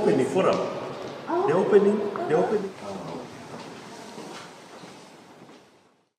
opening forum. The opening.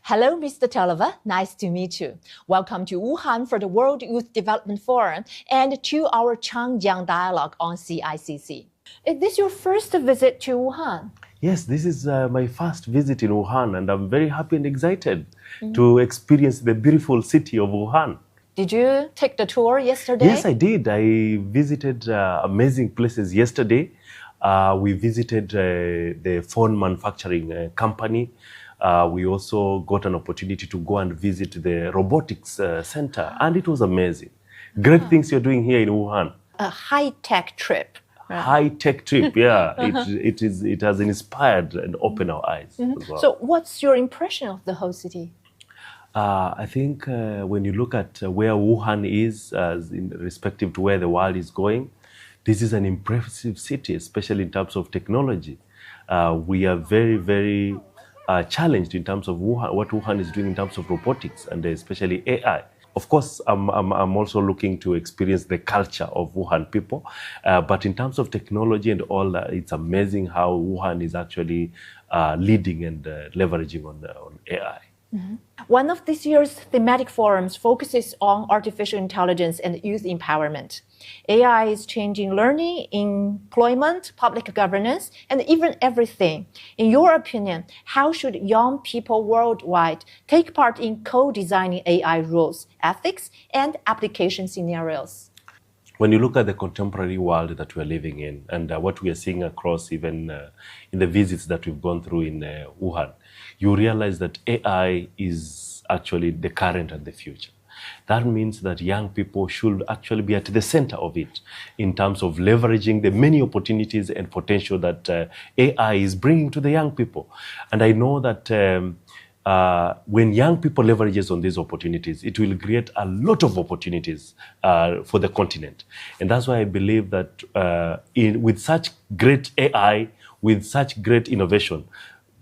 Hello, Mr. Telewa. Nice to meet you. Welcome to Wuhan for the World Youth Development Forum and to our Changjiang Dialogue on CICC. Is this your first visit to Wuhan? Yes, this is my first visit in Wuhan, and I'm very happy and excited to experience the beautiful city of Wuhan. Did you take the tour yesterday? Yes, I did. I visited amazing places yesterday. We visited the phone manufacturing company. We also got an opportunity to go and visit the robotics center, and it was amazing. Great things you're doing here in Wuhan. A high-tech trip. Right? High-tech trip, yeah. It has inspired and opened our eyes as well. So what's your impression of the whole city? I think when you look at where Wuhan is in respective to where the world is going, this is an impressive city, especially in terms of technology. We are very, very challenged in terms of what Wuhan is doing in terms of robotics and especially AI. Of course, I'm also looking to experience the culture of Wuhan people. But in terms of technology and all that, it's amazing how Wuhan is actually leading and leveraging on AI. Mm-hmm. One of this year's thematic forums focuses on artificial intelligence and youth empowerment. AI is changing learning, employment, public governance, and even everything. In your opinion, how should young people worldwide take part in co-designing AI rules, ethics, and application scenarios? When you look at the contemporary world that we're living in and what we are seeing across even in the visits that we've gone through in Wuhan, you realize that AI is actually the current and the future. That means that young people should actually be at the center of it in terms of leveraging the many opportunities and potential that AI is bringing to the young people. And I know that when young people leverages on these opportunities, it will create a lot of opportunities for the continent. And that's why I believe that with such great AI, with such great innovation,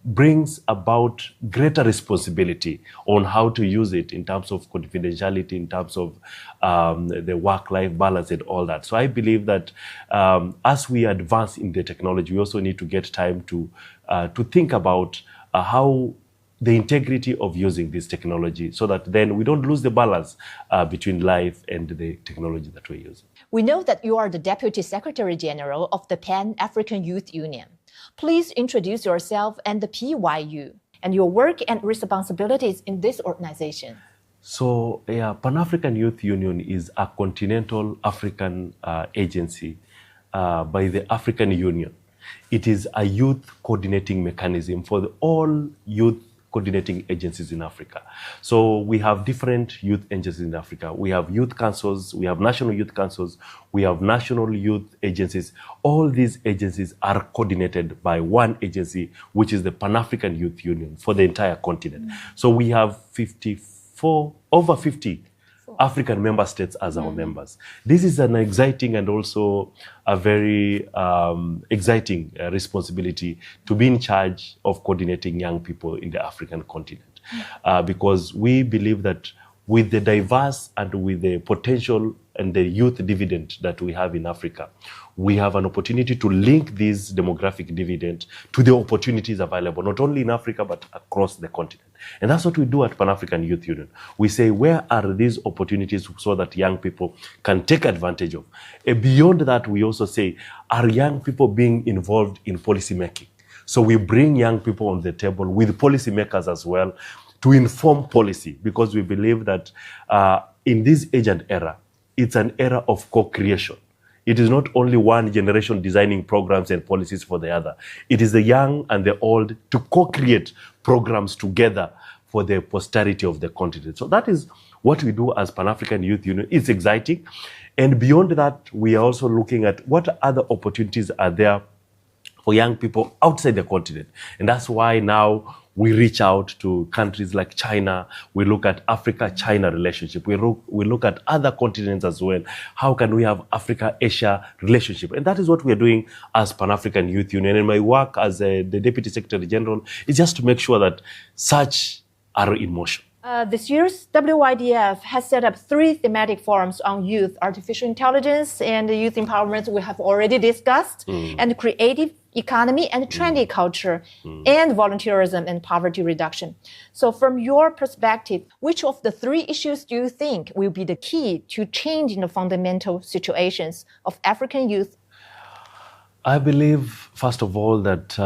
brings about greater responsibility on how to use it in terms of confidentiality, in terms of the work-life balance and all that. So I believe that as we advance in the technology, we also need to get time to think about how the integrity of using this technology so that then we don't lose the balance between life and the technology that we're using. We know that you are the Deputy Secretary General of the Pan-African Youth Union. Please introduce yourself and the PYU and your work and responsibilities in this organization. So, Pan-African Youth Union is a continental African agency by the African Union. It is a youth coordinating mechanism for all youth coordinating agencies in Africa. So we have different youth agencies in Africa. We have youth councils, we have national youth councils, we have national youth agencies. All these agencies are coordinated by one agency, which is the Pan-African Youth Union for the entire continent. So we have over 50 African member states as our members. This is an exciting and also a very exciting responsibility to be in charge of coordinating young people in the African continent. Because we believe that with the diverse and with the potential and the youth dividend that we have in Africa, we have an opportunity to link this demographic dividend to the opportunities available, not only in Africa, but across the continent. And that's what we do at Pan-African Youth Union. We say, where are these opportunities so that young people can take advantage of? And beyond that, we also say, are young people being involved in policy making? So we bring young people on the table with policymakers as well to inform policy, because we believe that in this age and era, it's an era of co-creation. It is not only one generation designing programs and policies for the other. It is the young and the old to co-create programs together for the posterity of the continent. So that is what we do as Pan-African Youth Union. It's exciting. And beyond that, we are also looking at what other opportunities are there for young people outside the continent. And that's why now we reach out to countries like China. We look at Africa-China relationship. We look at other continents as well. How can we have Africa-Asia relationship? And that is what we are doing as Pan-African Youth Union. And my work as the Deputy Secretary General is just to make sure that such are in motion. This year's WYDF has set up 3 thematic forums on youth, artificial intelligence, and youth empowerment we have already discussed, and creative economy and trendy culture, and volunteerism and poverty reduction. So from your perspective, which of the 3 issues do you think will be the key to changing the fundamental situations of African youth? I believe, first of all, that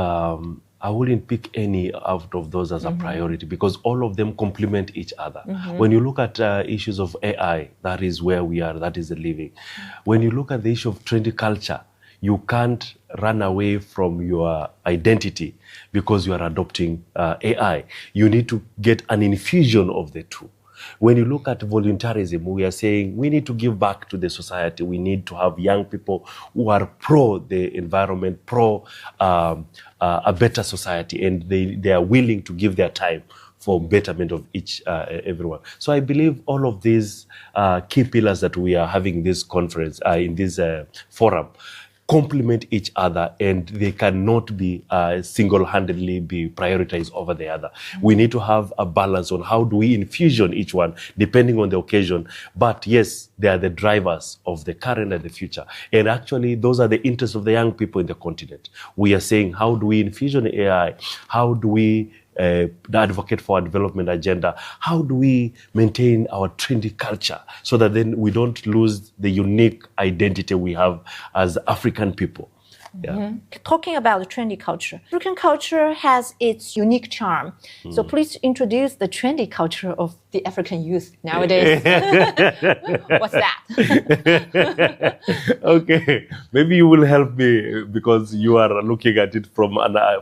I wouldn't pick any out of those as a priority because all of them complement each other. When you look at issues of AI, that is where we are, that is the living. When you look at the issue of trendy culture, you can't run away from your identity because you are adopting AI. You need to get an infusion of the two. When you look at voluntarism, we are saying we need to give back to the society. We need to have young people who are pro the environment, pro a better society, and they are willing to give their time for betterment of everyone. So I believe all of these key pillars that we are having this conference, in this forum, complement each other, and they cannot be single-handedly be prioritized over the other. We need to have a balance on how do we infusion each one depending on the occasion. But yes, they are the drivers of the current and the future. And actually, those are the interests of the young people in the continent. We are saying, how do we infusion AI? How do we advocate for our development agenda? How do we maintain our trendy culture so that then we don't lose the unique identity we have as African people? Yeah. Talking about the trendy culture, African culture has its unique charm. So please introduce the trendy culture of the African youth nowadays. What's that? Okay, maybe you will help me because you are looking at it from a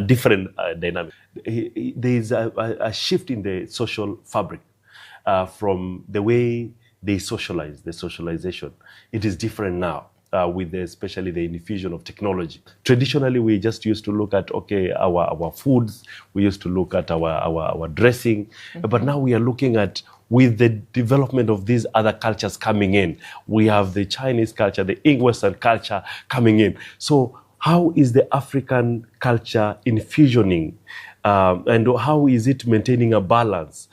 different dynamic. There is a shift in the social fabric from the way they socialize, the socialization. It is different now. With especially the infusion of technology. Traditionally, we just used to look at, our foods, we used to look at our dressing, but now we are looking at, with the development of these other cultures coming in, we have the Chinese culture, the Western culture coming in. So how is the African culture infusioning? And how is it maintaining a balance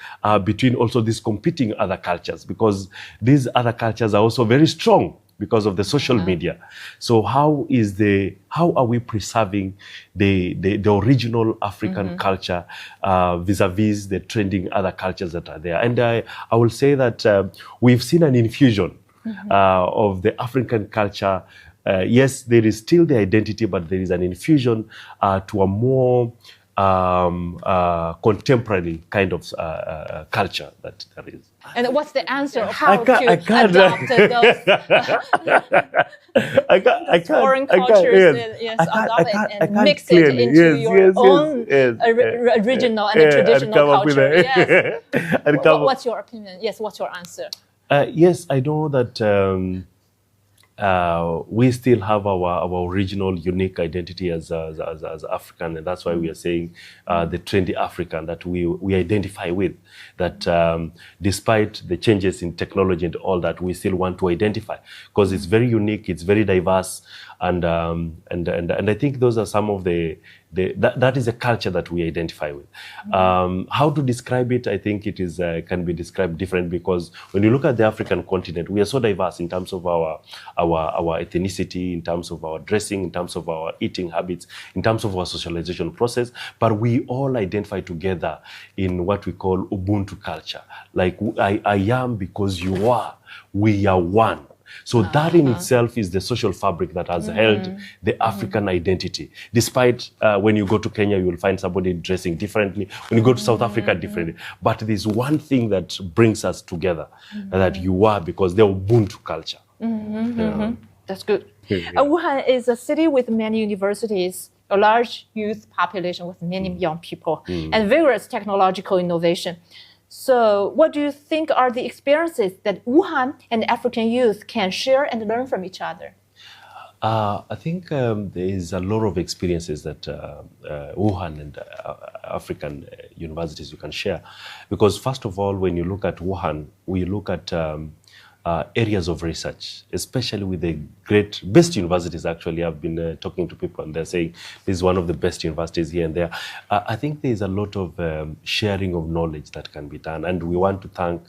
between also these competing other cultures? Because these other cultures are also very strong because of the social media. So how are we preserving the original African culture vis-a-vis the trending other cultures that are there? And I will say that we've seen an infusion of the African culture. Yes, there is still the identity, but there is an infusion to a more contemporary kind of culture that there is. And what's the answer of how to adopt those foreign cultures and mix it into your own original and traditional culture? Yes. What's your opinion? Yes, what's your answer? Yes, I know that we still have our original unique identity as African, and that's why we are saying the trendy African that we identify with. That despite the changes in technology and all that, we still want to identify because it's very unique, it's very diverse, and I think those are some of that is a culture that we identify with. How to describe it? I think it is can be described different because when you look at the African continent, we are so diverse in terms of our ethnicity, in terms of our dressing, in terms of our eating habits, in terms of our socialization process. But we all identify together in what we call Ubuntu culture. Like I am because you are. We are one. So that in itself is the social fabric that has held the African identity. Despite when you go to Kenya, you will find somebody dressing differently. When you go to South Africa, differently. But there's one thing that brings us together, that you are, because the Ubuntu culture. That's good. Wuhan is a city with many universities, a large youth population with many young people, and vigorous technological innovation. So what do you think are the experiences that Wuhan and African youth can share and learn from each other? I think there is a lot of experiences that Wuhan and African universities you can share. Because first of all, when you look at Wuhan, we look at areas of research, especially with the best universities. Actually, I've been talking to people and they're saying this is one of the best universities here and there. I think there's a lot of sharing of knowledge that can be done. And we want to thank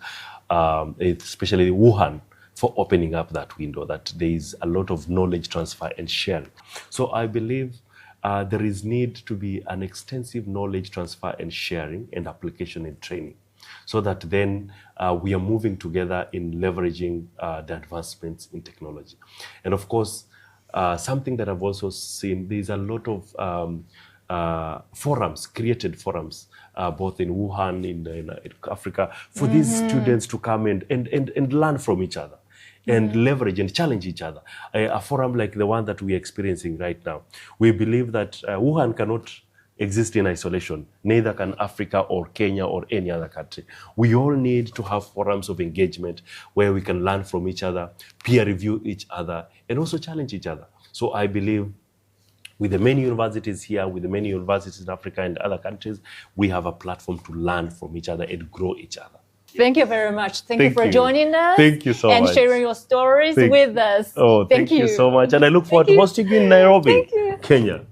especially Wuhan for opening up that window, that there is a lot of knowledge transfer and sharing. So I believe there is need to be an extensive knowledge transfer and sharing and application and training, so that then we are moving together in leveraging the advancements in technology. And of course, something that I've also seen, there's a lot of forums, created forums, both in Wuhan, in Africa, for these students to come and learn from each other and leverage and challenge each other. A forum like the one that we're experiencing right now. We believe that Wuhan cannot exist in isolation, neither can Africa or Kenya or any other country. We all need to have forums of engagement where we can learn from each other, peer review each other, and also challenge each other. So I believe with the many universities here, with the many universities in Africa and other countries, we have a platform to learn from each other and grow each other. Thank you very much. Thank you for joining us. Thank you so much. And sharing your stories with us. Oh, thank you so much. And I look forward to hosting you in Nairobi, Kenya.